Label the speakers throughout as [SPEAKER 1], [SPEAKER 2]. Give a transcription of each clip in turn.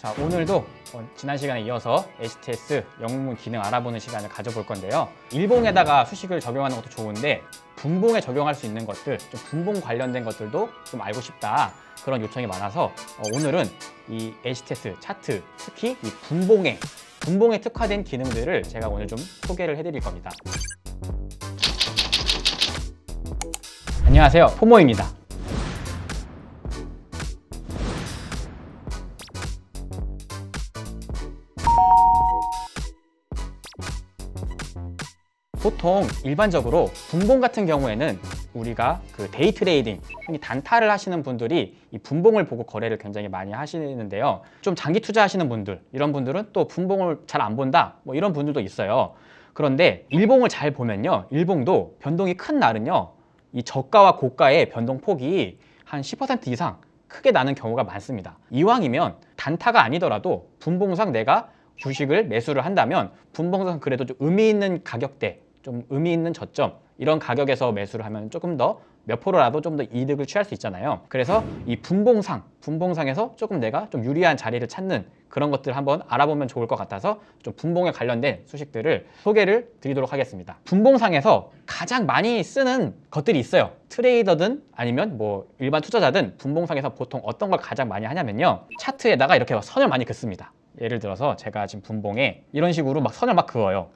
[SPEAKER 1] 자, 오늘도 지난 시간에 이어서 HTS 영문 기능 알아보는 시간을 가져볼 건데요. 일봉에다가 수식을 적용하는 것도 좋은데 분봉에 적용할 수 있는 것들, 좀 분봉 관련된 것들도 좀 알고 싶다, 그런 요청이 많아서 오늘은 이 HTS 차트, 특히 이 분봉에 특화된 기능들을 제가 오늘 좀 소개를 해드릴 겁니다. 안녕하세요, 포모입니다. 보통 일반적으로 분봉 같은 경우에는 우리가 그 데이 트레이딩, 흔히 단타를 하시는 분들이 이 분봉을 보고 거래를 굉장히 많이 하시는데요. 좀 장기 투자하시는 분들, 이런 분들은 또 분봉을 잘 안 본다, 뭐 이런 분들도 있어요. 그런데 일봉을 잘 보면요, 일봉도 변동이 큰 날은요, 이 저가와 고가의 변동폭이 한 10% 이상 크게 나는 경우가 많습니다. 이왕이면 단타가 아니더라도 분봉상 내가 주식을 매수를 한다면 분봉상 그래도 좀 의미 있는 가격대, 좀 의미 있는 저점, 이런 가격에서 매수를 하면 조금 더 몇 프로라도 좀 더 이득을 취할 수 있잖아요. 그래서 이 분봉상에서 조금 내가 좀 유리한 자리를 찾는 그런 것들 한번 알아보면 좋을 것 같아서 좀 분봉에 관련된 수식들을 소개를 드리도록 하겠습니다. 분봉상에서 가장 많이 쓰는 것들이 있어요. 트레이더든 아니면 뭐 일반 투자자든 분봉상에서 보통 어떤 걸 가장 많이 하냐면요, 차트에다가 이렇게 선을 많이 긋습니다. 예를 들어서 제가 지금 분봉에 이런 식으로 막 선을 막 그어요.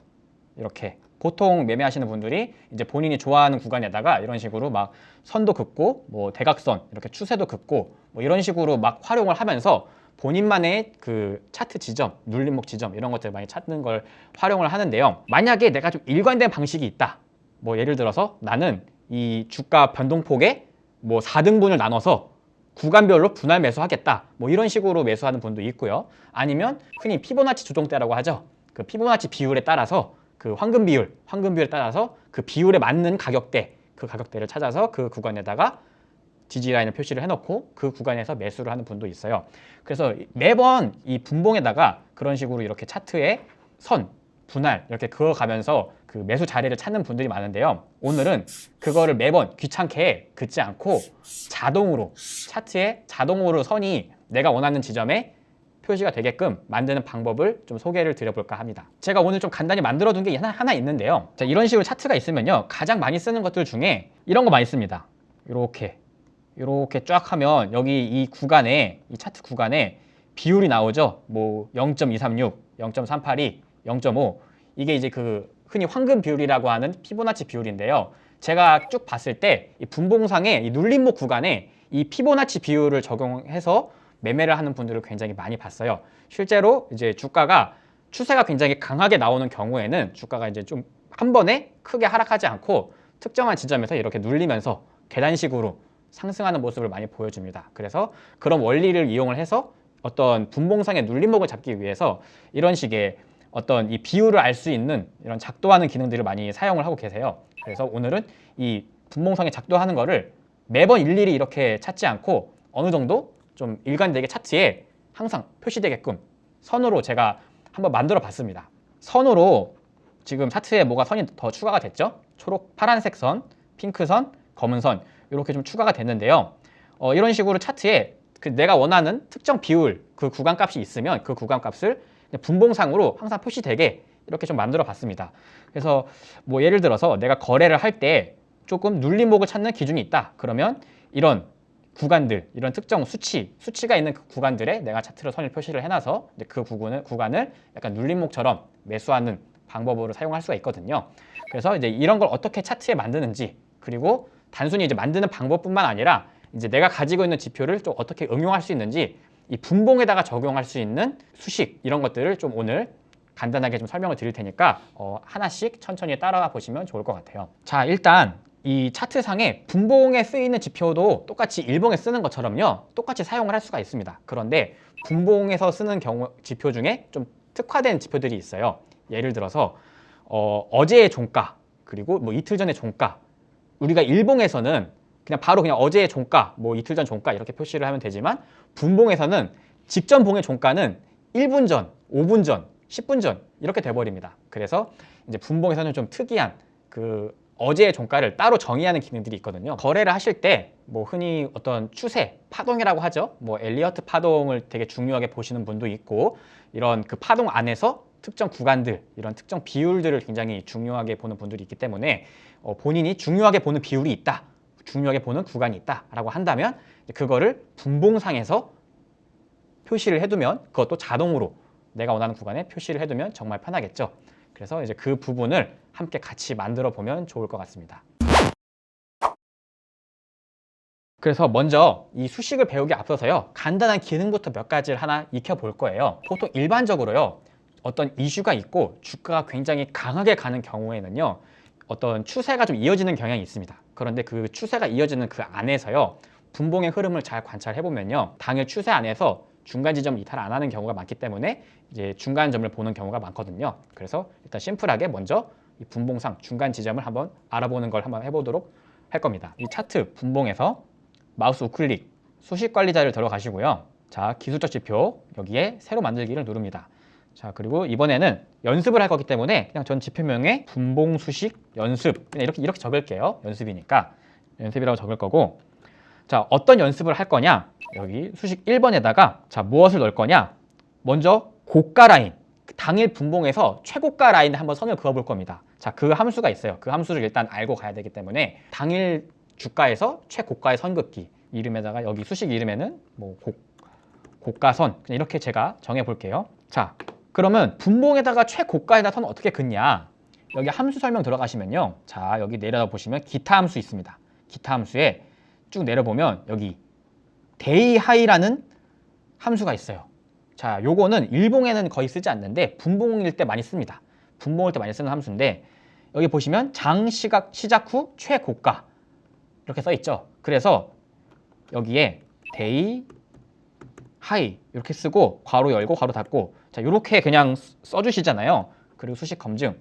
[SPEAKER 1] 이렇게 보통 매매하시는 분들이 이제 본인이 좋아하는 구간에다가 이런 식으로 막 선도 긋고 뭐 대각선 이렇게 추세도 긋고 뭐 이런 식으로 막 활용을 하면서 본인만의 그 차트 지점, 눌림목 지점, 이런 것들 많이 찾는 걸 활용을 하는데요. 만약에 내가 좀 일관된 방식이 있다, 뭐 예를 들어서 나는 이 주가 변동폭에 뭐 4등분을 나눠서 구간별로 분할 매수하겠다, 뭐 이런 식으로 매수하는 분도 있고요. 아니면 흔히 피보나치 조정대라고 하죠. 그 피보나치 비율에 따라서 그 황금 비율에 따라서 그 비율에 맞는 가격대, 그 가격대를 찾아서 그 구간에다가 지지라인을 표시를 해놓고 그 구간에서 매수를 하는 분도 있어요. 그래서 매번 이 분봉에다가 그런 식으로 이렇게 차트에 선, 분할 이렇게 그어가면서 그 매수 자리를 찾는 분들이 많은데요. 오늘은 그거를 매번 귀찮게 긋지 않고 자동으로, 차트에 자동으로 선이 내가 원하는 지점에 표시가 되게끔 만드는 방법을 좀 소개를 드려볼까 합니다. 제가 오늘 좀 간단히 만들어둔 게 하나 있는데요. 자, 이런 식으로 차트가 있으면요, 가장 많이 쓰는 것들 중에 이런 거 많이 씁니다. 이렇게 쫙 하면 여기 이 구간에, 이 차트 구간에 비율이 나오죠. 뭐 0.236, 0.382, 0.5, 이게 이제 그 흔히 황금 비율이라고 하는 피보나치 비율인데요. 제가 쭉 봤을 때 이 분봉상의 이 눌림목 구간에 이 피보나치 비율을 적용해서 매매를 하는 분들을 굉장히 많이 봤어요. 실제로 이제 주가가 추세가 굉장히 강하게 나오는 경우에는 주가가 이제 좀 한 번에 크게 하락하지 않고 특정한 지점에서 이렇게 눌리면서 계단식으로 상승하는 모습을 많이 보여줍니다. 그래서 그런 원리를 이용을 해서 어떤 분봉상의 눌림목을 잡기 위해서 이런 식의 어떤 이 비율을 알 수 있는 이런 작동하는 기능들을 많이 사용을 하고 계세요. 그래서 오늘은 이 분봉상에 작동하는 거를 매번 일일이 이렇게 찾지 않고 어느 정도 좀 일관되게 차트에 항상 표시되게끔 선으로 제가 한번 만들어 봤습니다. 선으로 지금 차트에 뭐가 선이 더 추가가 됐죠? 파란색 선, 핑크 선, 검은 선, 이렇게 좀 추가가 됐는데요. 이런 식으로 차트에 그 내가 원하는 특정 비율, 그 구간 값이 있으면 그 구간 값을 분봉상으로 항상 표시되게 이렇게 좀 만들어 봤습니다. 그래서 뭐 예를 들어서 내가 거래를 할 때 조금 눌림목을 찾는 기준이 있다, 그러면 이런 구간들, 이런 특정 수치가 있는 그 구간들에 내가 차트로 선을 표시를 해놔서 그 구간을 약간 눌림목처럼 매수하는 방법으로 사용할 수가 있거든요. 그래서 이제 이런 걸 어떻게 차트에 만드는지, 그리고 단순히 이제 만드는 방법뿐만 아니라 이제 내가 가지고 있는 지표를 좀 어떻게 응용할 수 있는지, 이 분봉에다가 적용할 수 있는 수식, 이런 것들을 좀 오늘 간단하게 좀 설명을 드릴 테니까 하나씩 천천히 따라와 보시면 좋을 것 같아요. 자, 일단 이 차트상에 분봉에 쓰이는 지표도 똑같이 일봉에 쓰는 것처럼요, 똑같이 사용을 할 수가 있습니다. 그런데 분봉에서 쓰는 지표 중에 좀 특화된 지표들이 있어요. 예를 들어서 어제의 종가, 그리고 뭐 이틀 전의 종가, 우리가 일봉에서는 그냥 어제의 종가, 뭐 이틀 전 종가 이렇게 표시를 하면 되지만, 분봉에서는 직전 봉의 종가는 1분 전, 5분 전, 10분 전 이렇게 돼버립니다. 그래서 이제 분봉에서는 좀 특이한 그 어제의 종가를 따로 정의하는 기능들이 있거든요. 거래를 하실 때 뭐 흔히 어떤 추세, 파동이라고 하죠. 뭐 엘리어트 파동을 되게 중요하게 보시는 분도 있고, 이런 그 파동 안에서 특정 구간들, 이런 특정 비율들을 굉장히 중요하게 보는 분들이 있기 때문에 본인이 중요하게 보는 비율이 있다, 중요하게 보는 구간이 있다라고 한다면 그거를 분봉상에서 표시를 해두면, 그것도 자동으로 내가 원하는 구간에 표시를 해두면 정말 편하겠죠. 그래서 이제 그 부분을 함께 같이 만들어 보면 좋을 것 같습니다. 그래서 먼저 이 수식을 배우기 앞서서요, 간단한 기능부터 몇 가지를 하나 익혀 볼 거예요. 보통 일반적으로요, 어떤 이슈가 있고 주가가 굉장히 강하게 가는 경우에는요, 어떤 추세가 좀 이어지는 경향이 있습니다. 그런데 그 추세가 이어지는 그 안에서요, 분봉의 흐름을 잘 관찰해 보면요, 당일 추세 안에서 중간 지점 이탈 안 하는 경우가 많기 때문에 이제 중간점을 보는 경우가 많거든요. 그래서 일단 심플하게 먼저 이 분봉상 중간 지점을 한번 알아보는 걸 한번 해보도록 할 겁니다. 이 차트 분봉에서 마우스 우클릭 수식 관리자를 들어가시고요. 자, 기술적 지표 여기에 새로 만들기를 누릅니다. 자, 그리고 이번에는 연습을 할 거기 때문에 그냥 전 지표명에 분봉 수식 연습, 그냥 이렇게 적을게요. 연습이니까 연습이라고 적을 거고, 자, 어떤 연습을 할 거냐, 여기 수식 1번에다가 자, 무엇을 넣을 거냐, 먼저 고가 라인, 당일 분봉에서 최고가 라인에 한번 선을 그어 볼 겁니다. 자, 그 함수가 있어요. 그 함수를 일단 알고 가야 되기 때문에 당일 주가에서 최고가의 선 긋기, 이름에다가 여기 수식 이름에는 뭐 고가선, 그냥 이렇게 제가 정해 볼게요. 자, 그러면 분봉에다가 최고가에다 선 어떻게 긋냐, 여기 함수 설명 들어가시면요, 자, 여기 내려다 보시면 기타 함수 있습니다. 기타 함수에 쭉 내려보면 여기 데이 하이라는 함수가 있어요. 자, 요거는 일봉에는 거의 쓰지 않는데 분봉일 때 많이 씁니다. 분봉일 때 많이 쓰는 함수인데, 여기 보시면 장 시작 후 최고가 이렇게 써 있죠. 그래서 여기에 데이 하이 이렇게 쓰고 괄호 열고 괄호 닫고, 자, 이렇게 그냥 써주시잖아요. 그리고 수식 검증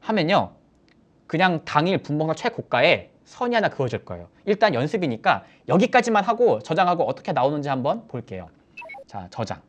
[SPEAKER 1] 하면요, 그냥 당일 분봉상 최고가에 선이 하나 그어질 거예요. 일단 연습이니까 여기까지만 하고 저장하고 어떻게 나오는지 한번 볼게요. 자, 저장.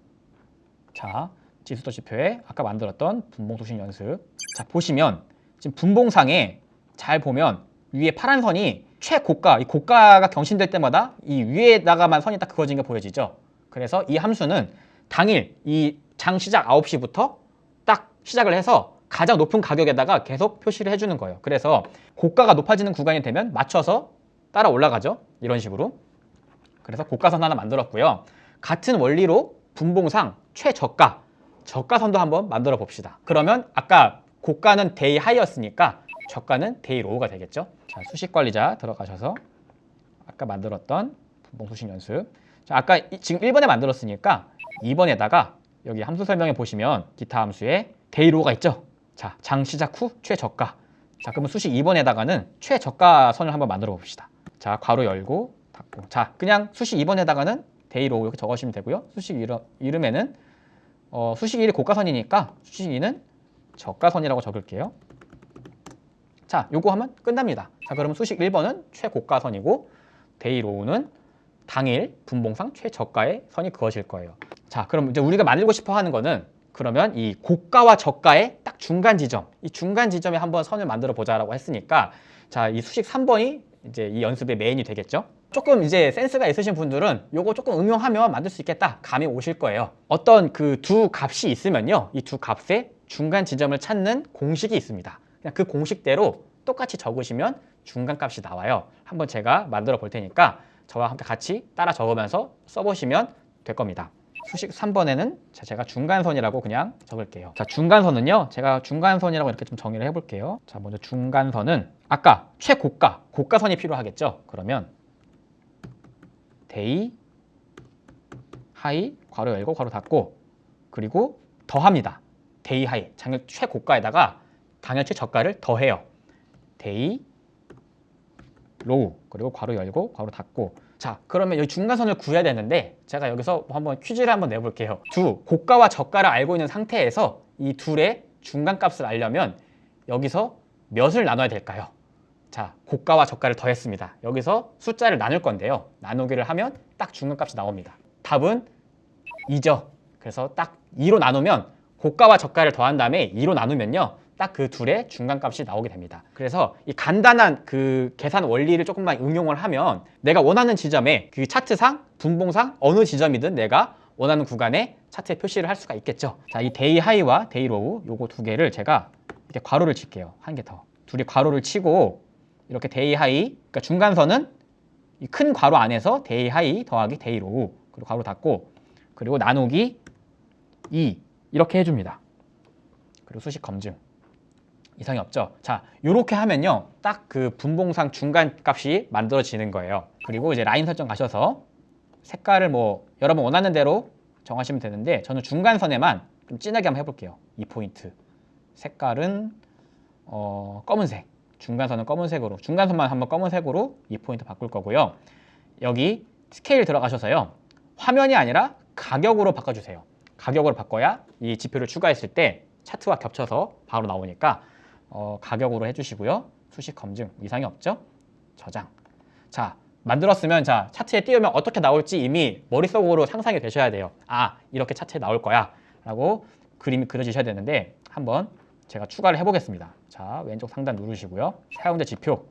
[SPEAKER 1] 자, 지수도 지표에 아까 만들었던 분봉 수식 연습. 자, 보시면 지금 분봉상에 잘 보면 위에 파란 선이 최고가, 이 고가가 경신될 때마다 이 위에다가만 선이 딱 그어진 게 보여지죠. 그래서 이 함수는 당일 이 장 시작 9시부터 딱 시작을 해서 가장 높은 가격에다가 계속 표시를 해주는 거예요. 그래서 고가가 높아지는 구간이 되면 맞춰서 따라 올라가죠. 이런 식으로. 그래서 고가선 하나 만들었고요. 같은 원리로 분봉상 최저가, 저가선도 한번 만들어 봅시다. 그러면 아까 고가는 데이 하이였으니까 저가는 데이 로우가 되겠죠. 자, 수식 관리자 들어가셔서 아까 만들었던 분봉 수식 연습. 자, 아까 지금 1번에 만들었으니까 2번에다가 여기 함수 설명에 보시면 기타 함수에 데이 로우가 있죠. 자, 장 시작 후 최저가. 자, 그러면 수식 2번에다가는 최저가 선을 한번 만들어 봅시다. 자, 괄호 열고 닫고. 자, 그냥 수식 2번에다가는 데이 로우 이렇게 적으시면 되고요. 수식 이름에는 수식 1이 고가선이니까 수식 2는 저가선이라고 적을게요. 자, 요거 하면 끝납니다. 자, 그러면 수식 1번은 최고가선이고 데이 로우는 당일 분봉상 최저가의 선이 그어질 거예요. 자, 그럼 이제 우리가 만들고 싶어 하는 거는, 그러면 이 고가와 저가의 딱 중간 지점, 이 중간 지점에 한번 선을 만들어 보자라고 했으니까, 자, 이 수식 3번이 이제 이 연습의 메인이 되겠죠. 조금 이제 센스가 있으신 분들은 요거 조금 응용하면 만들 수 있겠다 감이 오실 거예요. 어떤 그 두 값이 있으면요, 이 두 값의 중간 지점을 찾는 공식이 있습니다. 그냥 그 공식대로 똑같이 적으시면 중간 값이 나와요. 한번 제가 만들어 볼 테니까 저와 함께 같이 따라 적으면서 써보시면 될 겁니다. 수식 3번에는 제가 중간선이라고 그냥 적을게요. 자, 중간선은요, 제가 중간선이라고 이렇게 좀 정의를 해볼게요. 자, 먼저 중간선은 아까 최고가, 고가선이 필요하겠죠. 그러면 데이 하이 괄호 열고 괄호 닫고, 그리고 더합니다. 데이 하이, 당일 최고가에다가 당일 최저가를 더해요. 데이 로우, 그리고 괄호 열고 괄호 닫고. 자, 그러면 여기 중간선을 구해야 되는데 제가 여기서 한번 퀴즈를 한번 내볼게요. 두 고가와 저가를 알고 있는 상태에서 이 둘의 중간값을 알려면 여기서 몇을 나눠야 될까요? 자, 고가와 저가를 더했습니다. 여기서 숫자를 나눌 건데요, 나누기를 하면 딱 중간값이 나옵니다. 답은 2죠. 그래서 딱 2로 나누면, 고가와 저가를 더한 다음에 2로 나누면요, 딱 그 둘의 중간값이 나오게 됩니다. 그래서 이 간단한 그 계산 원리를 조금만 응용을 하면 내가 원하는 지점에 그 차트상, 분봉상 어느 지점이든 내가 원하는 구간에 차트에 표시를 할 수가 있겠죠. 자, 이 데이 하이와 데이 로우 요거 두 개를 제가 이렇게 괄호를 칠게요. 한 개 더. 둘이 괄호를 치고 이렇게 데이 하이, 그러니까 중간선은 이 큰 괄호 안에서 데이 하이 더하기 데이 로우, 그리고 괄호 닫고, 그리고 나누기 2 이렇게 해줍니다. 그리고 수식 검증. 이상이 없죠. 자, 요렇게 하면요 딱 그 분봉상 중간 값이 만들어지는 거예요. 그리고 이제 라인 설정 가셔서 색깔을 뭐 여러분 원하는 대로 정하시면 되는데, 저는 중간선에만 좀 진하게 한번 해볼게요. 2포인트 색깔은 검은색, 중간선은 검은색으로, 중간선만 한번 검은색으로 2포인트 바꿀 거고요. 여기 스케일 들어가셔서요 화면이 아니라 가격으로 바꿔주세요. 가격으로 바꿔야 이 지표를 추가했을 때 차트와 겹쳐서 바로 나오니까 가격으로 해주시고요. 수식 검증. 이상이 없죠? 저장. 자, 만들었으면 자 차트에 띄우면 어떻게 나올지 이미 머릿속으로 상상이 되셔야 돼요. 아, 이렇게 차트에 나올 거야 라고 그림이 그려지셔야 되는데, 한번 제가 추가를 해보겠습니다. 자, 왼쪽 상단 누르시고요. 사용자 지표.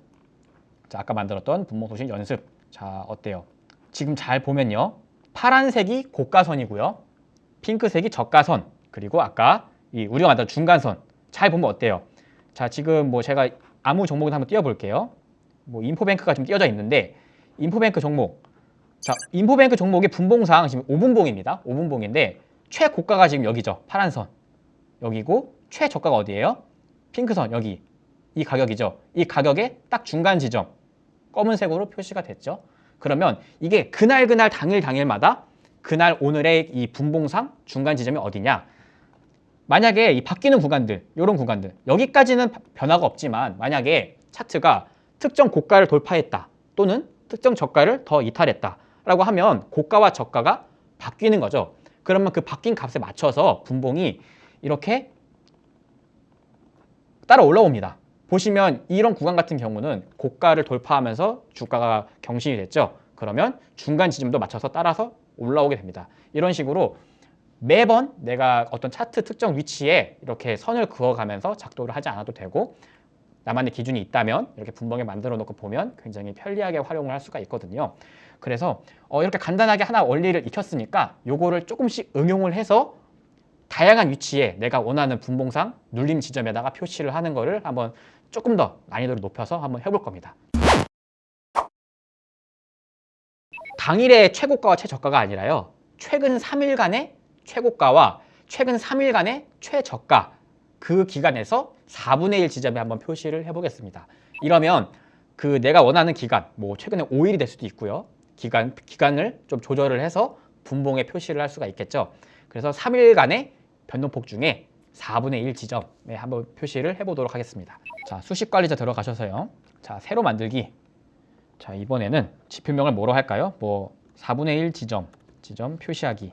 [SPEAKER 1] 자, 아까 만들었던 분봉소식 연습. 자, 어때요? 지금 잘 보면요 파란색이 고가선이고요, 핑크색이 저가선, 그리고 아까 이 우리가 만든 중간선. 잘 보면 어때요? 자, 지금 뭐 제가 아무 종목을 한번 띄워볼게요. 뭐 인포뱅크가 지금 띄워져 있는데, 인포뱅크 종목. 자, 인포뱅크 종목의 분봉상 지금 5분봉입니다. 5분봉인데 최고가가 지금 여기죠. 파란 선 여기고, 최저가가 어디예요? 핑크선 여기. 이 가격이죠. 이 가격의 딱 중간 지점 검은색으로 표시가 됐죠. 그러면 이게 그날 당일마다 그날 오늘의 이 분봉상 중간 지점이 어디냐? 만약에 이 바뀌는 구간들, 이런 구간들 여기까지는 변화가 없지만, 만약에 차트가 특정 고가를 돌파했다 또는 특정 저가를 더 이탈했다 라고 하면 고가와 저가가 바뀌는 거죠. 그러면 그 바뀐 값에 맞춰서 분봉이 이렇게 따라 올라옵니다. 보시면 이런 구간 같은 경우는 고가를 돌파하면서 주가가 경신이 됐죠. 그러면 중간 지점도 맞춰서 따라서 올라오게 됩니다. 이런 식으로 매번 내가 어떤 차트 특정 위치에 이렇게 선을 그어가면서 작도를 하지 않아도 되고, 나만의 기준이 있다면 이렇게 분봉에 만들어 놓고 보면 굉장히 편리하게 활용을 할 수가 있거든요. 그래서 이렇게 간단하게 하나 원리를 익혔으니까 요거를 조금씩 응용을 해서 다양한 위치에 내가 원하는 분봉상 눌림 지점에다가 표시를 하는 거를 한번 조금 더 난이도를 높여서 한번 해볼 겁니다. 당일의 최고가와 최저가가 아니라요, 최근 3일간의 최고가와 최근 3일간의 최저가, 그 기간에서 4분의 1 지점에 한번 표시를 해보겠습니다. 이러면 그 내가 원하는 기간, 뭐 최근에 5일이 될 수도 있고요. 기간을 좀 조절을 해서 분봉에 표시를 할 수가 있겠죠. 그래서 3일간의 변동폭 중에 4분의 1 지점에 한번 표시를 해보도록 하겠습니다. 자, 수식관리자 들어가셔서요. 자, 새로 만들기. 자, 이번에는 지표명을 뭐로 할까요? 뭐 4분의 1 지점 표시하기.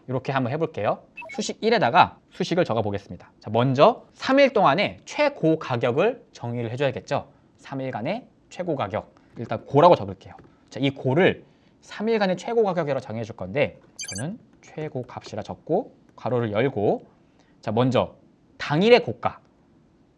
[SPEAKER 1] 이렇게 한번 해볼게요. 수식 1에다가 수식을 적어 보겠습니다. 자, 먼저 3일 동안의 최고 가격을 정의를 해줘야겠죠. 3일간의 최고 가격. 일단 고라고 적을게요. 자, 이 고를 3일간의 최고 가격으로 정해줄 건데, 저는 최고 값이라 적고 괄호를 열고, 자, 먼저 당일의 고가.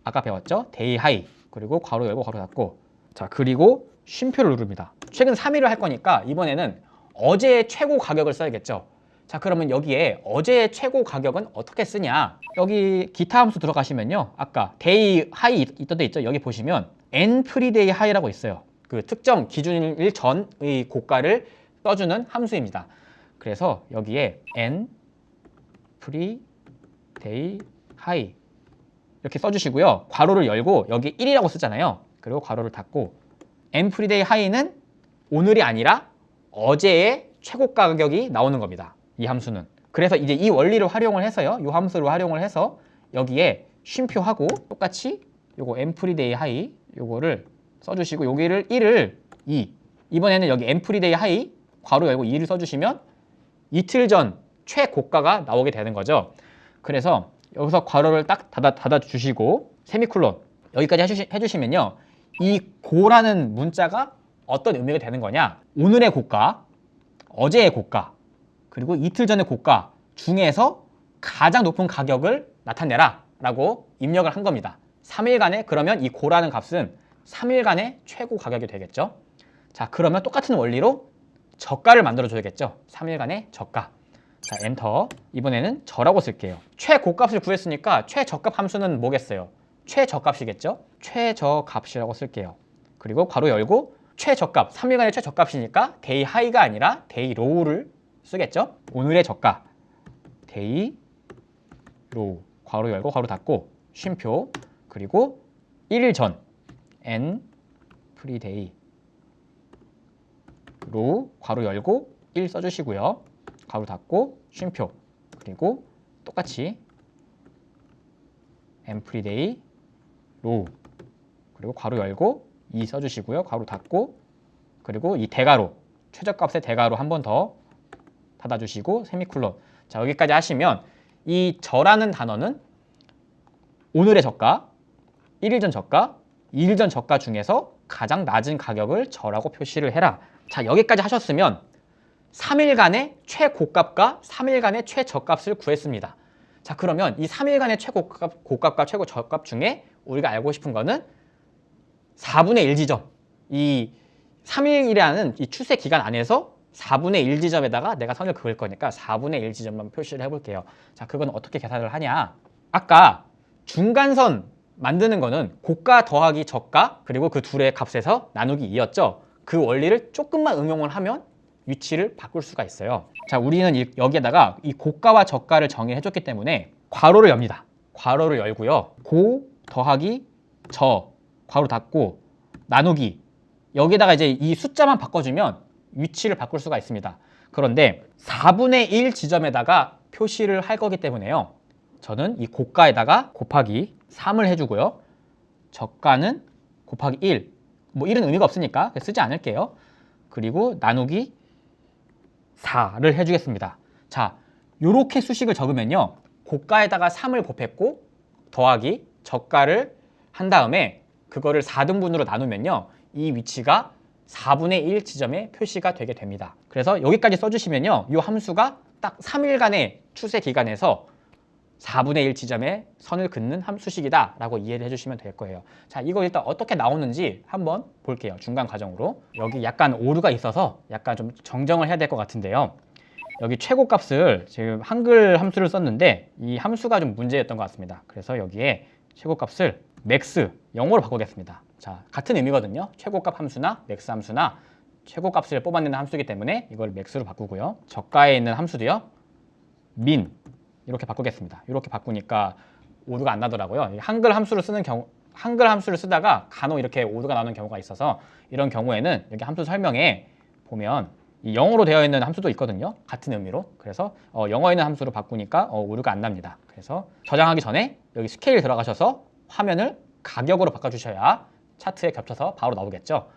[SPEAKER 1] 아까 배웠죠? 데이 하이. 그리고 괄호 열고 괄호 닫고. 자, 그리고 쉼표를 누릅니다. 최근 3일을 할 거니까 이번에는 어제의 최고 가격을 써야겠죠. 자, 그러면 여기에 어제의 최고 가격은 어떻게 쓰냐? 여기 기타 함수 들어가시면요, 아까 데이 하이 있던 데 있죠? 여기 보시면 n 프리데이 하이라고 있어요. 그 특정 기준일 전의 고가를 써주는 함수입니다. 그래서 여기에 n 프리데이 하이 이렇게 써주시고요. 괄호를 열고 여기 1이라고 쓰잖아요. 그리고 괄호를 닫고, n 프리데이 하이는 오늘이 아니라 어제의 최고 가격이 나오는 겁니다. 이 함수는. 그래서 이제 이 원리를 활용을 해서요, 이 함수를 활용을 해서 여기에 쉼표하고 똑같이 요거 n 프리데이 하이 요거를 써주시고, 여기를 1을 2. 이번에는 여기 n 프리데이 하이 괄호 열고 2를 써주시면 이틀 전 최고가가 나오게 되는 거죠. 그래서 여기서 괄호를 딱 닫아주시고 세미콜론 여기까지 해주시면요, 이 고라는 문자가 어떤 의미가 되는 거냐? 오늘의 고가, 어제의 고가, 그리고 이틀 전의 고가 중에서 가장 높은 가격을 나타내라 라고 입력을 한 겁니다. 3일간의 그러면 이 고라는 값은 3일간의 최고 가격이 되겠죠. 자, 그러면 똑같은 원리로 저가를 만들어 줘야겠죠. 3일간의 저가. 자, 엔터. 이번에는 저라고 쓸게요. 최고값을 구했으니까 최저값 함수는 뭐겠어요? 최저값이겠죠. 최저값이라고 쓸게요. 그리고 괄호 열고 최저값, 3일간의 최저값이니까 데이 하이가 아니라 데이 로우를 쓰겠죠. 오늘의 저가 데이 로우 괄호 열고 괄호 닫고 쉼표 그리고 1일 전 n 프리데이 로우 괄호 열고 1 써주시고요. 괄호 닫고 쉼표 그리고 똑같이 n 프리데이 로우 그리고 괄호 열고 2 써주시고요. 괄호 닫고 그리고 이 대괄호 최저값의 대괄호 한 번 더 닫아주시고 세미콜론. 자, 여기까지 하시면 이 저라는 단어는 오늘의 저가, 1일 전 저가, 2일 전 저가 중에서 가장 낮은 가격을 저라고 표시를 해라. 자, 여기까지 하셨으면 3일간의 최고값과 3일간의 최저값을 구했습니다. 자, 그러면 이 3일간의 최고값과 최고저값 중에 우리가 알고 싶은 거는 4분의 1 지점. 이 3일이라는 이 추세 기간 안에서 4분의 1 지점에다가 내가 선을 그을 거니까 4분의 1 지점만 표시를 해볼게요. 자, 그건 어떻게 계산을 하냐? 아까 중간선 만드는 거는 고가 더하기 저가 그리고 그 둘의 값에서 나누기 2였죠. 그 원리를 조금만 응용을 하면 위치를 바꿀 수가 있어요. 자, 우리는 여기에다가 이 고가와 저가를 정의해줬기 때문에 괄호를 엽니다. 괄호를 열고요. 고 더하기 저 괄호 닫고 나누기 여기에다가 이제 이 숫자만 바꿔주면 위치를 바꿀 수가 있습니다. 그런데 4분의 1 지점에다가 표시를 할 거기 때문에요. 저는 이 고가에다가 곱하기 3을 해주고요. 저가는 곱하기 1. 뭐 1은 의미가 없으니까 쓰지 않을게요. 그리고 나누기 4를 해주겠습니다. 자, 요렇게 수식을 적으면요. 고가에다가 3을 곱했고 더하기 저가를 한 다음에 그거를 4등분으로 나누면요. 이 위치가 4분의 1 지점에 표시가 되게 됩니다. 그래서 여기까지 써주시면요. 이 함수가 딱 3일간의 추세 기간에서 4분의 1 지점에 선을 긋는 함수식이다 라고 이해를 해주시면 될 거예요. 자, 이거 일단 어떻게 나오는지 한번 볼게요. 중간 과정으로. 여기 약간 오류가 있어서 약간 좀 정정을 해야 될 것 같은데요. 여기 최고값을 지금 한글 함수를 썼는데 이 함수가 좀 문제였던 것 같습니다. 그래서 여기에 최고값을 맥스 0으로 바꾸겠습니다. 자, 같은 의미거든요. 최고값 함수나 맥스 함수나 최고값을 뽑아내는 함수이기 때문에 이걸 맥스로 바꾸고요. 저가에 있는 함수도요. 민 이렇게 바꾸겠습니다. 이렇게 바꾸니까 오류가 안 나더라고요. 한글 함수를 쓰다가 간혹 이렇게 오류가 나오는 경우가 있어서 이런 경우에는 여기 함수 설명에 보면 이 영어로 되어 있는 함수도 있거든요. 같은 의미로. 그래서 영어에 있는 함수로 바꾸니까 오류가 안 납니다. 그래서 저장하기 전에 여기 스케일 들어가셔서 화면을 가격으로 바꿔주셔야 차트에 겹쳐서 바로 나오겠죠.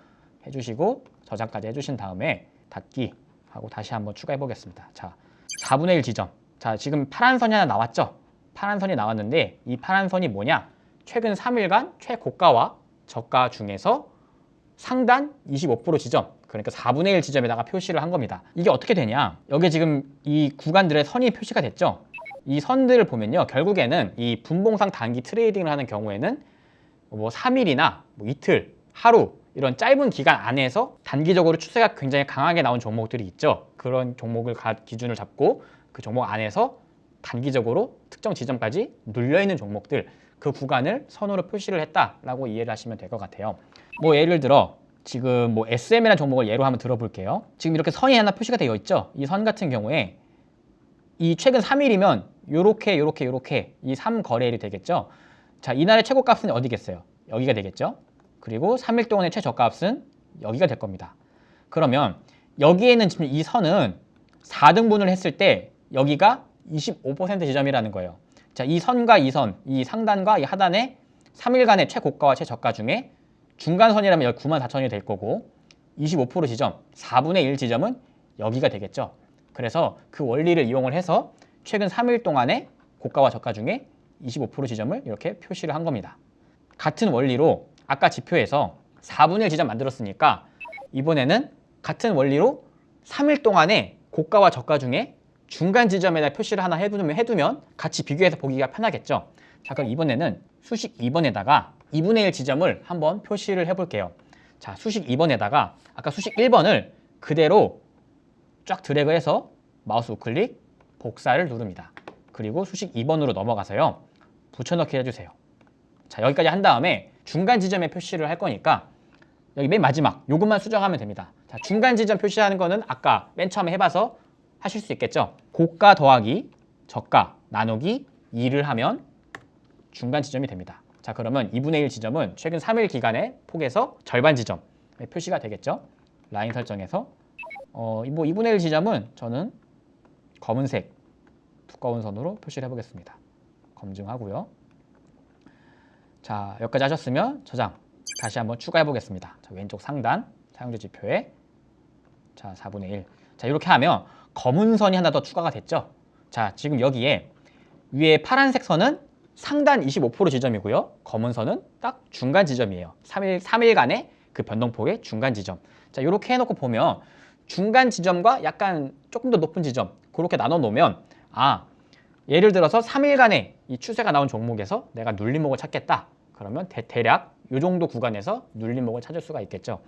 [SPEAKER 1] 해주시고 저장까지 해주신 다음에 닫기 하고 다시 한번 추가해 보겠습니다. 자, 4분의 1 지점. 자, 지금 파란 선이 하나 나왔죠? 파란 선이 나왔는데 이 파란 선이 뭐냐? 최근 3일간 최고가와 저가 중에서 상단 25% 지점, 그러니까 4분의 1 지점에다가 표시를 한 겁니다. 이게 어떻게 되냐? 여기 지금 이 구간들의 선이 표시가 됐죠? 이 선들을 보면요. 결국에는 이 분봉상 단기 트레이딩을 하는 경우에는 뭐 3일이나 뭐 이틀, 하루 이런 짧은 기간 안에서 단기적으로 추세가 굉장히 강하게 나온 종목들이 있죠. 그런 종목을 기준을 잡고 그 종목 안에서 단기적으로 특정 지점까지 눌려있는 종목들 그 구간을 선으로 표시를 했다라고 이해를 하시면 될 것 같아요. 뭐 예를 들어 지금 뭐 SM이라는 종목을 예로 한번 들어볼게요. 지금 이렇게 선이 하나 표시가 되어 있죠. 이 선 같은 경우에 이 최근 3일이면 요렇게 이 3거래일이 되겠죠. 자, 이날의 최고값은 어디겠어요? 여기가 되겠죠. 그리고 3일 동안의 최저값은 여기가 될 겁니다. 그러면 여기에는 지금 이 선은 4등분을 했을 때 여기가 25% 지점이라는 거예요. 자, 이 선과 이 선, 이 상단과 이 하단의 3일간의 최고가와 최저가 중에 중간선이라면 여기 94,000원이 될 거고 25% 지점, 4분의 1 지점은 여기가 되겠죠. 그래서 그 원리를 이용을 해서 최근 3일 동안의 고가와 저가 중에 25% 지점을 이렇게 표시를 한 겁니다. 같은 원리로 아까 지표에서 4분의 1 지점 만들었으니까 이번에는 같은 원리로 3일 동안의 고가와 저가 중에 중간 지점에다 표시를 하나 해두면 같이 비교해서 보기가 편하겠죠. 자, 그럼 이번에는 수식 2번에다가 2분의 1 지점을 한번 표시를 해볼게요. 자, 수식 2번에다가 아까 수식 1번을 그대로 쫙 드래그해서 마우스 우클릭 복사를 누릅니다. 그리고 수식 2번으로 넘어가서요. 붙여넣기 해주세요. 자, 여기까지 한 다음에 중간 지점에 표시를 할 거니까 여기 맨 마지막 요것만 수정하면 됩니다. 자, 중간 지점 표시하는 거는 아까 맨 처음에 해봐서 하실 수 있겠죠. 고가 더하기 저가 나누기 2를 하면 중간 지점이 됩니다. 자, 그러면 2분의 1 지점은 최근 3일 기간의 폭에서 절반 지점에 표시가 되겠죠. 라인 설정에서 뭐 2분의 1 지점은 저는 검은색 두꺼운 선으로 표시를 해보겠습니다. 검증하고요. 자, 여기까지 하셨으면 저장 다시 한번 추가해 보겠습니다. 자, 왼쪽 상단 사용자 지표에 자 4분의 1. 자, 이렇게 하면 검은 선이 하나 더 추가가 됐죠. 자, 지금 여기에 위에 파란색 선은 상단 25% 지점이고요. 검은 선은 딱 중간 지점이에요. 3일간의 그 변동폭의 중간 지점. 자, 이렇게 해놓고 보면 중간 지점과 약간 조금 더 높은 지점 그렇게 나눠 놓으면 예를 들어서 3일간의 이 추세가 나온 종목에서 내가 눌림목을 찾겠다. 그러면 대략 이 정도 구간에서 눌림목을 찾을 수가 있겠죠.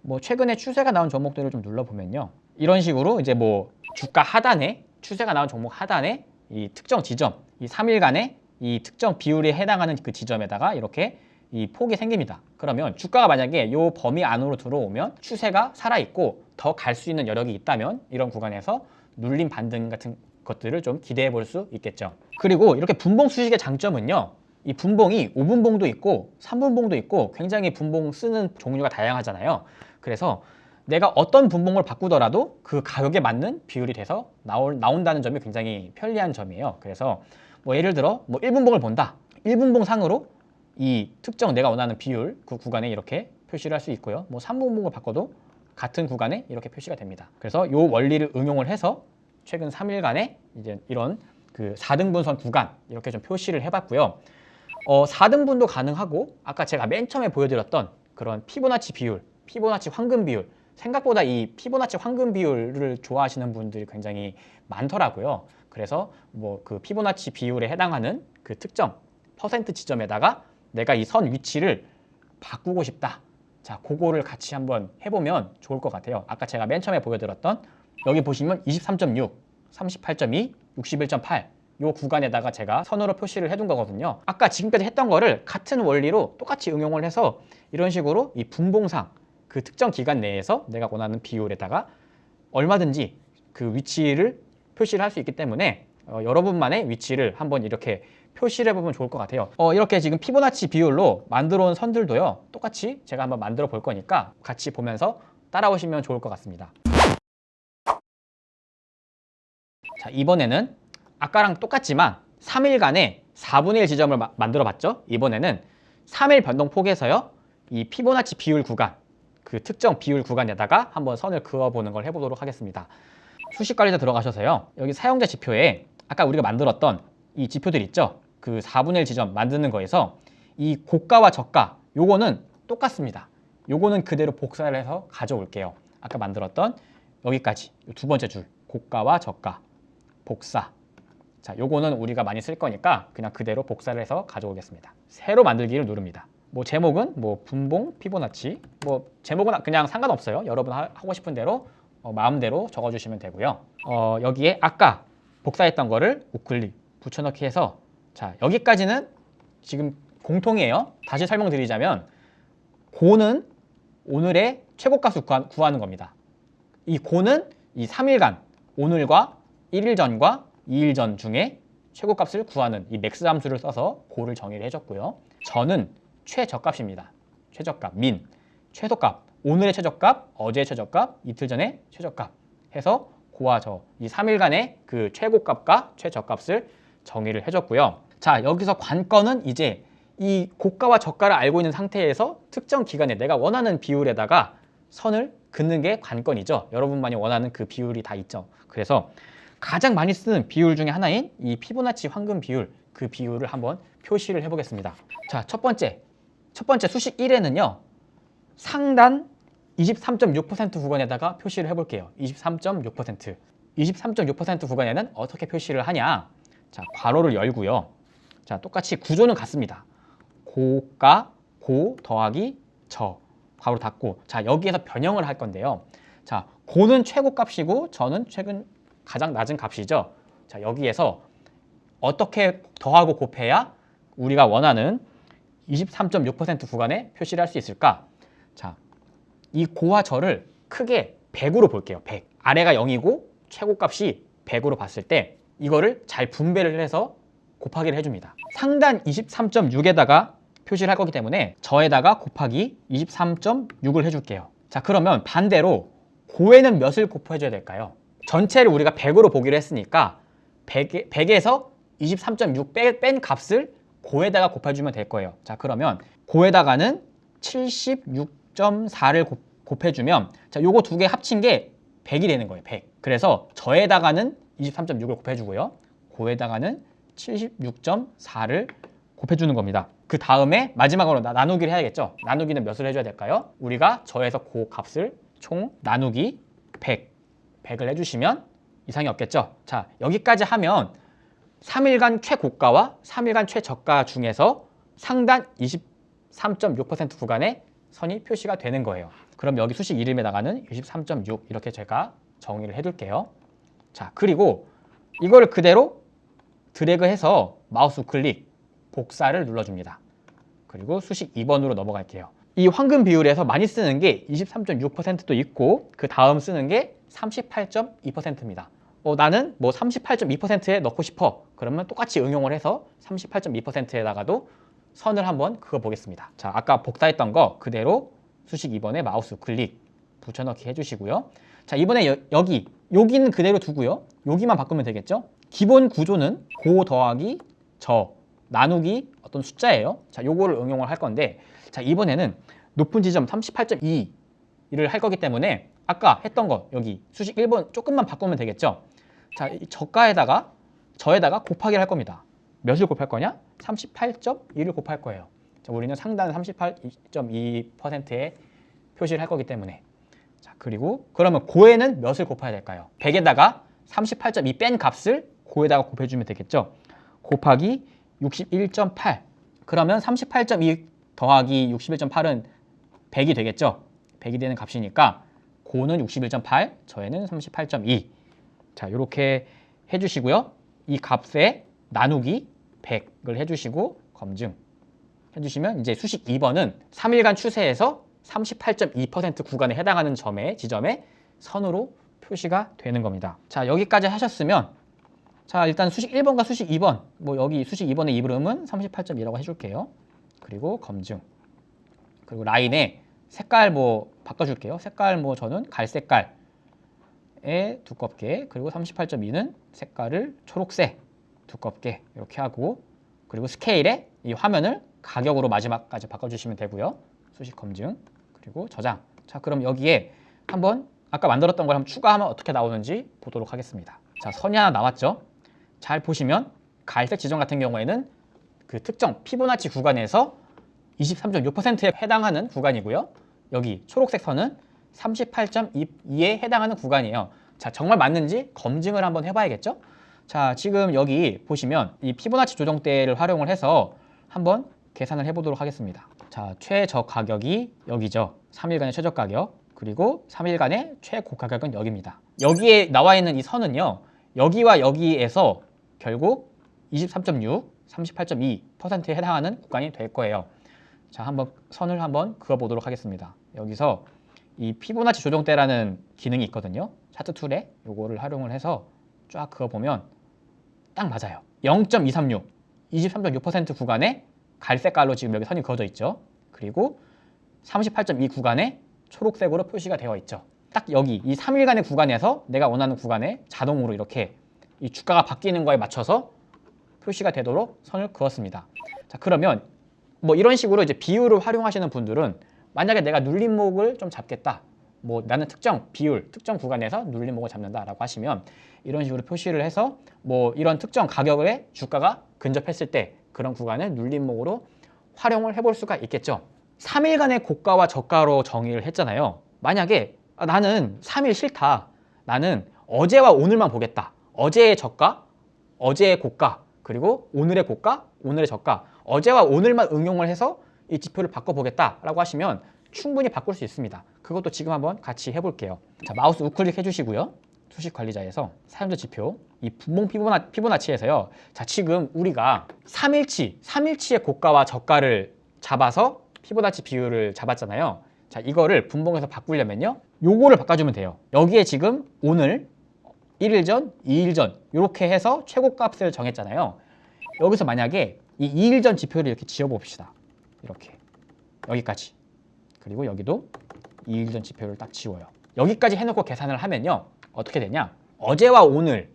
[SPEAKER 1] 뭐 최근에 추세가 나온 종목들을 좀 눌러보면요. 이런 식으로 이제 뭐 주가 하단에 추세가 나온 종목 하단에 이 특정 지점, 이 3일간의 이 특정 비율에 해당하는 그 지점에다가 이렇게 이 폭이 생깁니다. 그러면 주가가 만약에 이 범위 안으로 들어오면 추세가 살아있고 더 갈 수 있는 여력이 있다면 이런 구간에서 눌림 반등 같은 것들을 좀 기대해 볼 수 있겠죠. 그리고 이렇게 분봉 수식의 장점은요. 이 분봉이 5분봉도 있고 3분봉도 있고 굉장히 분봉 쓰는 종류가 다양하잖아요. 그래서 내가 어떤 분봉을 바꾸더라도 그 가격에 맞는 비율이 돼서 나온다는 점이 굉장히 편리한 점이에요. 그래서 뭐 예를 들어 뭐 1분봉을 본다. 1분봉 상으로 이 특정 내가 원하는 비율 그 구간에 이렇게 표시를 할 수 있고요. 뭐 3분봉을 바꿔도 같은 구간에 이렇게 표시가 됩니다. 그래서 이 원리를 응용을 해서 최근 3일간의 이제 이런 그 4등분선 구간 이렇게 좀 표시를 해봤고요. 4등분도 가능하고 아까 제가 맨 처음에 보여드렸던 그런 피보나치 비율, 피보나치 황금 비율 생각보다 이 피보나치 황금 비율을 좋아하시는 분들이 굉장히 많더라고요. 그래서 뭐 그 피보나치 비율에 해당하는 그 특정 퍼센트 지점에다가 내가 이 선 위치를 바꾸고 싶다. 자, 그거를 같이 한번 해보면 좋을 것 같아요. 아까 제가 맨 처음에 보여드렸던 여기 보시면 23.6, 38.2, 61.8 이 구간에다가 제가 선으로 표시를 해둔 거거든요. 아까 지금까지 했던 거를 같은 원리로 똑같이 응용을 해서 이런 식으로 이 분봉상 그 특정 기간 내에서 내가 원하는 비율에다가 얼마든지 그 위치를 표시를 할 수 있기 때문에 여러분만의 위치를 한번 이렇게 표시를 해보면 좋을 것 같아요. 이렇게 지금 피보나치 비율로 만들어 온 선들도요. 똑같이 제가 한번 만들어 볼 거니까 같이 보면서 따라오시면 좋을 것 같습니다. 자, 이번에는 아까랑 똑같지만 3일간의 4분의 1 지점을 만들어 봤죠. 이번에는 3일 변동폭에서요. 이 피보나치 비율 구간, 그 특정 비율 구간에다가 한번 선을 그어보는 걸 해보도록 하겠습니다. 수식 관리자 들어가셔서요. 여기 사용자 지표에 아까 우리가 만들었던 이 지표들 있죠. 그 4분의 1 지점 만드는 거에서 이 고가와 저가 요거는 똑같습니다. 요거는 그대로 복사를 해서 가져올게요. 아까 만들었던 여기까지 두 번째 줄 고가와 저가 복사. 자, 요거는 우리가 많이 쓸 거니까 그냥 그대로 복사를 해서 가져오겠습니다. 새로 만들기를 누릅니다. 뭐 제목은 뭐 분봉 피보나치 뭐 제목은 그냥 상관없어요. 여러분 하고 싶은 대로 마음대로 적어주시면 되고요. 여기에 아까 복사했던 거를 우클릭 붙여넣기 해서 자, 여기까지는 지금 공통이에요. 다시 설명드리자면 고는 오늘의 최고값을 구하는 겁니다. 이 고는 이 3일간 오늘과 1일 전과 2일 전 중에 최고값을 구하는 이 맥스 함수를 써서 고를 정의를 해줬고요. 저는 최저값입니다. 최저값, 민, 최소값, 오늘의 최저값, 어제의 최저값, 이틀 전의 최저값 해서 고와 저, 이 3일간의 그 최고값과 최저값을 정의를 해줬고요. 자, 여기서 관건은 이제 이 고가와 저가를 알고 있는 상태에서 특정 기간에 내가 원하는 비율에다가 선을 긋는 게 관건이죠. 여러분만이 원하는 그 비율이 다 있죠. 그래서 가장 많이 쓰는 비율 중에 하나인 이 피보나치 황금 비율, 그 비율을 한번 표시를 해보겠습니다. 자, 첫 번째 수식 1에는요. 상단 23.6% 구간에다가 표시를 해볼게요. 23.6% 구간에는 어떻게 표시를 하냐? 자, 괄호를 열고요. 자, 똑같이 구조는 같습니다. 고가, 고 더하기 저. 괄호 닫고. 자, 여기에서 변형을 할 건데요. 자, 고는 최고값이고 저는 최근 가장 낮은 값이죠. 자, 여기에서 어떻게 더하고 곱해야 우리가 원하는 23.6% 구간에 표시를 할 수 있을까? 자, 이 고와 저를 크게 100으로 볼게요. 100. 아래가 0이고 최고값이 100으로 봤을 때 이거를 잘 분배를 해서 곱하기를 해줍니다. 상단 23.6에다가 표시를 할 거기 때문에 저에다가 곱하기 23.6을 해줄게요. 자, 그러면 반대로 고에는 몇을 곱해줘야 될까요? 전체를 우리가 100으로 보기로 했으니까 100에서 23.6 뺀 값을 고에다가 곱해주면 될 거예요. 자, 그러면 고에다가는 76.4를 곱해주면 자, 요거 두 개 합친 게 100이 되는 거예요. 100. 그래서 저에다가는 23.6을 곱해주고요. 고에다가는 76.4를 곱해주는 겁니다. 그 다음에 마지막으로 나누기를 해야겠죠. 나누기는 몇을 해줘야 될까요? 우리가 저에서 고 값을 총 나누기 100을 해주시면 이상이 없겠죠. 자, 여기까지 하면 3일간 최고가와 3일간 최저가 중에서 상단 23.6% 구간에 선이 표시가 되는 거예요. 그럼 여기 수식 이름에다가는 23.6 이렇게 제가 정의를 해둘게요. 자, 그리고 이거를 그대로 드래그해서 마우스 클릭 복사를 눌러줍니다. 그리고 수식 2번으로 넘어갈게요. 이 황금 비율에서 많이 쓰는 게 23.6%도 있고 그 다음 쓰는 게 38.2%입니다. 나는 뭐 38.2%에 넣고 싶어. 그러면 똑같이 응용을 해서 38.2%에다가도 선을 한번 그어 보겠습니다. 자, 아까 복사했던 거 그대로 수식 2번에 마우스 클릭 붙여넣기 해주시고요. 자, 이번에 여기는 그대로 두고요. 여기만 바꾸면 되겠죠? 기본 구조는 고 더하기 저 나누기 어떤 숫자예요. 자, 요거를 응용을 할 건데 자, 이번에는 높은 지점 38.2를 할 거기 때문에 아까 했던 거 여기 수식 1번 조금만 바꾸면 되겠죠. 자, 이 저에다가 곱하기를 할 겁니다. 몇을 곱할 거냐? 38.2를 곱할 거예요. 자, 우리는 상단 38.2%에 표시를 할 거기 때문에 자, 그리고 그러면 고에는 몇을 곱해야 될까요? 100에다가 38.2 뺀 값을 고에다가 곱해주면 되겠죠. 곱하기 61.8 그러면 38.2 더하기 61.8은 100이 되겠죠. 100이 되는 값이니까 고는 61.8, 저에는 38.2. 자, 이렇게 해주시고요. 이 값에 나누기 100을 해주시고 검증 해주시면 이제 수식 2번은 3일간 추세에서 38.2% 구간에 해당하는 지점에 선으로 표시가 되는 겁니다. 자, 여기까지 하셨으면 자, 일단 수식 1번과 수식 2번 뭐 여기 수식 2번의 이름은 38.2라고 해줄게요. 그리고 검증 그리고 라인에 색깔 뭐 바꿔줄게요. 색깔 뭐 저는 갈색깔에 두껍게 그리고 38.2는 색깔을 초록색 두껍게 이렇게 하고 그리고 스케일에 이 화면을 가격으로 마지막까지 바꿔주시면 되고요. 수식 검증 그리고 저장. 자, 그럼 여기에 한번 아까 만들었던 걸 한번 추가하면 어떻게 나오는지 보도록 하겠습니다. 자, 선이 하나 나왔죠. 잘 보시면 갈색 지점 같은 경우에는 그 특정 피보나치 구간에서 23.6%에 해당하는 구간이고요. 여기 초록색 선은 38.2에 해당하는 구간이에요. 자, 정말 맞는지 검증을 한번 해봐야겠죠? 자, 지금 여기 보시면 이 피보나치 조정대를 활용을 해서 한번 계산을 해보도록 하겠습니다. 자, 최저 가격이 여기죠. 3일간의 최저 가격 그리고 3일간의 최고 가격은 여기입니다. 여기에 나와 있는 이 선은요. 여기와 여기에서 결국 23.6, 38.2%에 해당하는 구간이 될 거예요. 자, 한번 선을 한번 그어보도록 하겠습니다. 여기서 이 피보나치 조정대라는 기능이 있거든요. 차트 툴에 요거를 활용을 해서 쫙 그어보면 딱 맞아요. 0.236, 23.6% 구간에 갈색깔로 지금 여기 선이 그어져 있죠. 그리고 38.2 구간에 초록색으로 표시가 되어 있죠. 딱 여기 이 3일간의 구간에서 내가 원하는 구간에 자동으로 이렇게 이 주가가 바뀌는 거에 맞춰서 표시가 되도록 선을 그었습니다. 자, 그러면 뭐 이런 식으로 이제 비율을 활용하시는 분들은 만약에 내가 눌림목을 좀 잡겠다. 뭐 나는 특정 비율, 특정 구간에서 눌림목을 잡는다라고 하시면 이런 식으로 표시를 해서 뭐 이런 특정 가격에 주가가 근접했을 때 그런 구간을 눌림목으로 활용을 해볼 수가 있겠죠. 3일간의 고가와 저가로 정의를 했잖아요. 만약에 나는 3일 싫다. 나는 어제와 오늘만 보겠다. 어제의 저가, 어제의 고가, 그리고 오늘의 고가, 오늘의 저가, 어제와 오늘만 응용을 해서 이 지표를 바꿔보겠다라고 하시면 충분히 바꿀 수 있습니다. 그것도 지금 한번 같이 해볼게요. 자, 마우스 우클릭 해주시고요. 수식 관리자에서 사용자 지표, 이 분봉 피보나치에서요. 자, 지금 우리가 3일치의 고가와 저가를 잡아서 피보나치 비율을 잡았잖아요. 자, 이거를 분봉에서 바꾸려면요. 요거를 바꿔주면 돼요. 여기에 지금 오늘, 1일 전, 2일 전 이렇게 해서 최고값을 정했잖아요. 여기서 만약에 이 2일 전 지표를 이렇게 지워봅시다. 이렇게 여기까지. 그리고 여기도 2일 전 지표를 딱 지워요. 여기까지 해놓고 계산을 하면요. 어떻게 되냐? 어제와 오늘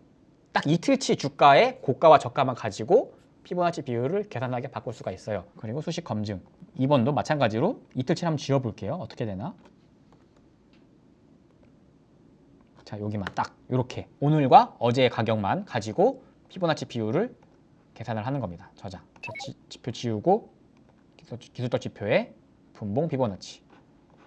[SPEAKER 1] 딱 이틀치 주가의 고가와 저가만 가지고 피보나치 비율을 계산하게 바꿀 수가 있어요. 그리고 수식 검증. 2번도 마찬가지로 이틀치를 한번 지워볼게요. 어떻게 되나? 자, 여기만 딱 이렇게 오늘과 어제의 가격만 가지고 피보나치 비율을 계산을 하는 겁니다. 저장. 자, 지표 지우고 기술적 지표에 분봉 피보나치.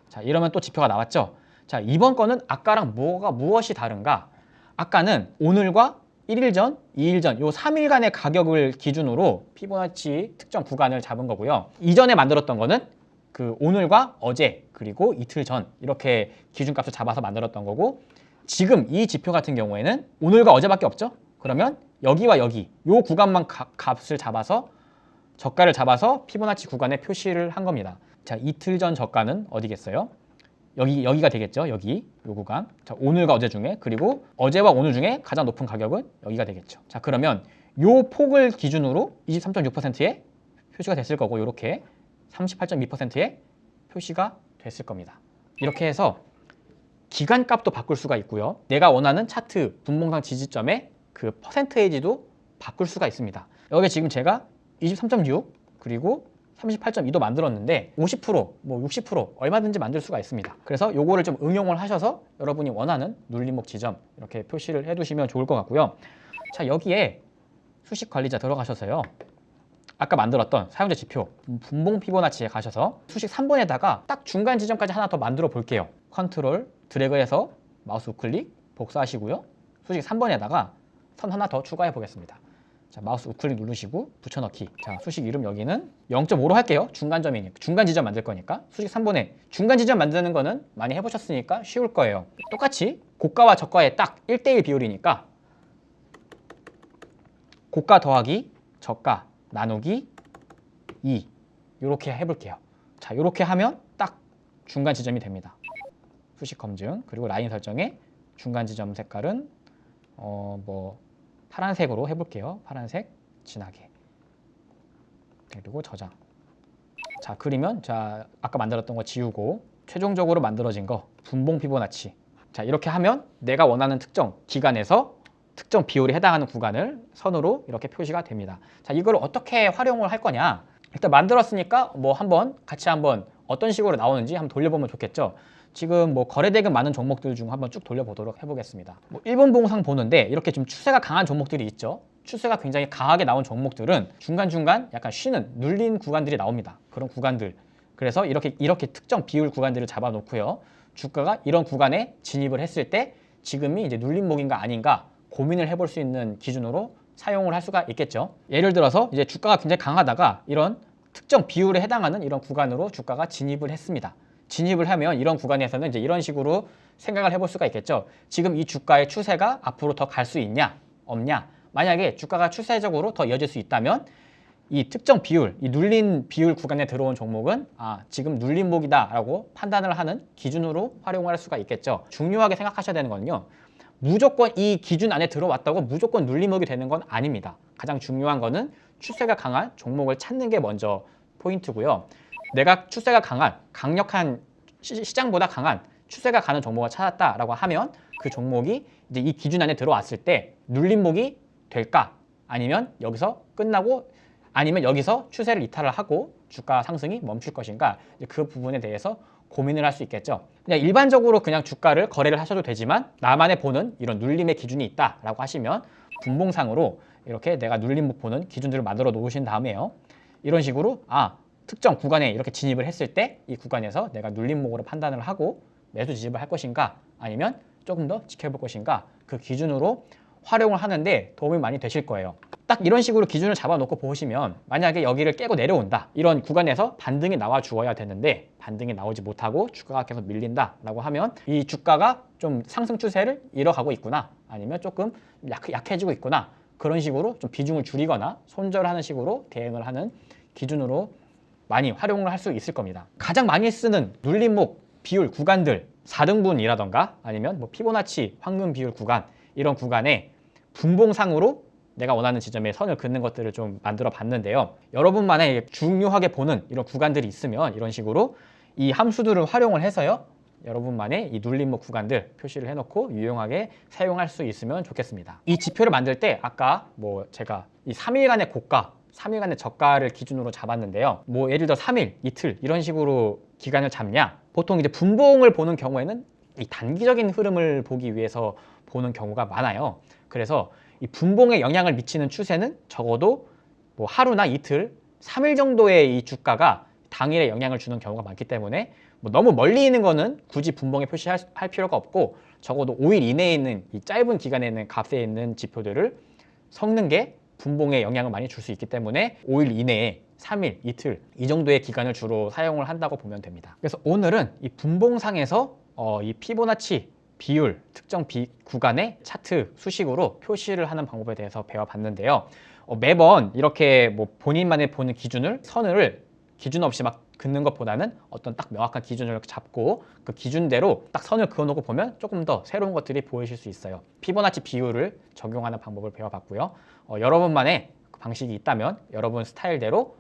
[SPEAKER 1] 자, 이러면 또 지표가 나왔죠. 자, 이번 거는 아까랑 무엇이 다른가? 아까는 오늘과 1일 전, 2일 전, 요 3일간의 가격을 기준으로 피보나치 특정 구간을 잡은 거고요. 이전에 만들었던 거는 그 오늘과 어제 그리고 이틀 전 이렇게 기준값을 잡아서 만들었던 거고, 지금 이 지표 같은 경우에는 오늘과 어제밖에 없죠. 그러면 여기와 여기 요 구간만 값을 잡아서 저가를 잡아서 피보나치 구간에 표시를 한 겁니다. 자, 이틀 전 저가는 어디겠어요? 여기가 되겠죠. 여기 요 구간. 자, 오늘과 어제 중에, 그리고 어제와 오늘 중에 가장 높은 가격은 여기가 되겠죠. 자, 그러면 요 폭을 기준으로 23.6%에 표시가 됐을 거고, 이렇게 38.2%에 표시가 됐을 겁니다. 이렇게 해서 기간값도 바꿀 수가 있고요. 내가 원하는 차트 분봉상 지지점의 그 퍼센테이지도 바꿀 수가 있습니다. 여기 지금 제가 23.6 그리고 38.2도 만들었는데 50%, 뭐 60% 얼마든지 만들 수가 있습니다. 그래서 요거를 좀 응용을 하셔서 여러분이 원하는 눌림목 지점 이렇게 표시를 해두시면 좋을 것 같고요. 자, 여기에 수식 관리자 들어가셔서요. 아까 만들었던 사용자 지표 분봉 피보나치에 가셔서 수식 3번에다가 딱 중간 지점까지 하나 더 만들어 볼게요. 컨트롤 드래그해서 마우스 우클릭 복사하시고요. 수식 3번에다가 선 하나 더 추가해 보겠습니다. 자, 마우스 우클릭 누르시고 붙여넣기. 자, 수식 이름 여기는 0.5로 할게요. 중간점이니까. 중간 지점 만들 거니까. 수식 3번에 중간 지점 만드는 거는 많이 해보셨으니까 쉬울 거예요. 똑같이 고가와 저가의 딱 1대1 비율이니까 고가 더하기 저가 나누기 2 이렇게 해볼게요. 자, 이렇게 하면 딱 중간 지점이 됩니다. 수식 검증 그리고 라인 설정에 중간 지점 색깔은 뭐 파란색으로 해볼게요. 파란색 진하게. 그리고 저장. 자, 그리면 자 아까 만들었던 거 지우고 최종적으로 만들어진 거 분봉 피보나치. 자, 이렇게 하면 내가 원하는 특정 기간에서 특정 비율에 해당하는 구간을 선으로 이렇게 표시가 됩니다. 자, 이걸 어떻게 활용을 할 거냐? 일단 만들었으니까 뭐 같이 한번 어떤 식으로 나오는지 한번 돌려보면 좋겠죠. 지금 뭐 거래대금 많은 종목들 중 한번 쭉 돌려보도록 해보겠습니다. 뭐 일본 봉상 보는데 이렇게 좀 추세가 강한 종목들이 있죠. 추세가 굉장히 강하게 나온 종목들은 중간중간 약간 쉬는 눌린 구간들이 나옵니다. 그런 구간들. 그래서 이렇게 특정 비율 구간들을 잡아놓고요. 주가가 이런 구간에 진입을 했을 때 지금이 이제 눌림목인가 아닌가 고민을 해볼 수 있는 기준으로 사용을 할 수가 있겠죠. 예를 들어서 이제 주가가 굉장히 강하다가 이런 특정 비율에 해당하는 이런 구간으로 주가가 진입을 했습니다. 진입을 하면 이런 구간에서는 이제 이런 식으로 생각을 해볼 수가 있겠죠. 지금 이 주가의 추세가 앞으로 더 갈 수 있냐, 없냐. 만약에 주가가 추세적으로 더 이어질 수 있다면 이 특정 비율, 이 눌린 비율 구간에 들어온 종목은 지금 눌림목이다라고 판단을 하는 기준으로 활용을 할 수가 있겠죠. 중요하게 생각하셔야 되는 거는요. 무조건 이 기준 안에 들어왔다고 무조건 눌림목이 되는 건 아닙니다. 가장 중요한 거는 추세가 강한 종목을 찾는 게 먼저 포인트고요. 내가 추세가 강한, 강력한 시장보다 강한 추세가 가는 종목을 찾았다라고 하면 그 종목이 이제 이 기준 안에 들어왔을 때 눌림목이 될까? 아니면 여기서 끝나고 아니면 여기서 추세를 이탈을 하고 주가 상승이 멈출 것인가? 그 부분에 대해서 고민을 할 수 있겠죠. 그냥 일반적으로 그냥 주가를 거래를 하셔도 되지만 나만의 보는 이런 눌림의 기준이 있다라고 하시면 분봉상으로 이렇게 내가 눌림목 보는 기준들을 만들어 놓으신 다음에요. 이런 식으로 특정 구간에 이렇게 진입을 했을 때 이 구간에서 내가 눌림목으로 판단을 하고 매수 진입을 할 것인가 아니면 조금 더 지켜볼 것인가 그 기준으로 활용을 하는데 도움이 많이 되실 거예요. 딱 이런 식으로 기준을 잡아놓고 보시면 만약에 여기를 깨고 내려온다, 이런 구간에서 반등이 나와 주어야 되는데 반등이 나오지 못하고 주가가 계속 밀린다 라고 하면 이 주가가 좀 상승 추세를 이어가고 있구나, 아니면 조금 약해지고 있구나, 그런 식으로 좀 비중을 줄이거나 손절하는 식으로 대응을 하는 기준으로 많이 활용을 할 수 있을 겁니다. 가장 많이 쓰는 눌림목 비율 구간들 4등분이라던가 아니면 뭐 피보나치 황금 비율 구간, 이런 구간에 분봉상으로 내가 원하는 지점에 선을 긋는 것들을 좀 만들어 봤는데요. 여러분만의 중요하게 보는 이런 구간들이 있으면 이런 식으로 이 함수들을 활용을 해서요, 여러분만의 이 눌림목 구간들 표시를 해놓고 유용하게 사용할 수 있으면 좋겠습니다. 이 지표를 만들 때 아까 뭐 제가 이 3일간의 고가, 3일간의 저가를 기준으로 잡았는데요. 뭐 예를 들어 3일, 이틀 이런 식으로 기간을 잡냐? 보통 이제 분봉을 보는 경우에는 이 단기적인 흐름을 보기 위해서 보는 경우가 많아요. 그래서 이 분봉에 영향을 미치는 추세는 적어도 뭐 하루나 이틀, 3일 정도의 이 주가가 당일에 영향을 주는 경우가 많기 때문에 뭐 너무 멀리 있는 거는 굳이 분봉에 표시할 필요가 없고, 적어도 5일 이내에 있는 이 짧은 기간에 있는 값에 있는 지표들을 섞는 게 분봉에 영향을 많이 줄 수 있기 때문에 5일 이내에 3일, 이틀 이 정도의 기간을 주로 사용을 한다고 보면 됩니다. 그래서 오늘은 이 분봉상에서 이 피보나치 비율 특정 구간의 차트 수식으로 표시를 하는 방법에 대해서 배워봤는데요. 매번 이렇게 뭐 본인만의 보는 선을 기준 없이 막 긋는 것보다는 어떤 딱 명확한 기준을 잡고 그 기준대로 딱 선을 그어놓고 보면 조금 더 새로운 것들이 보이실 수 있어요. 피보나치 비율을 적용하는 방법을 배워봤고요. 여러분만의 방식이 있다면 여러분 스타일대로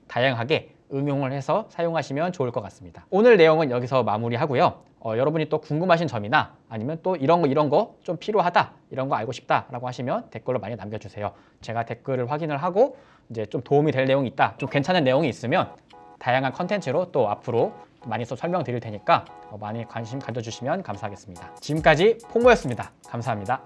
[SPEAKER 1] 다양하게 응용을 해서 사용하시면 좋을 것 같습니다. 오늘 내용은 여기서 마무리하고요. 여러분이 또 궁금하신 점이나 아니면 또 이런 거 좀 필요하다, 이런 거 알고 싶다 라고 하시면 댓글로 많이 남겨주세요. 제가 댓글을 확인을 하고 이제 좀 도움이 될 내용이 있다, 좀 괜찮은 내용이 있으면 다양한 컨텐츠로 또 앞으로 많이 또 설명드릴 테니까 많이 관심 가져주시면 감사하겠습니다. 지금까지 포모였습니다. 감사합니다.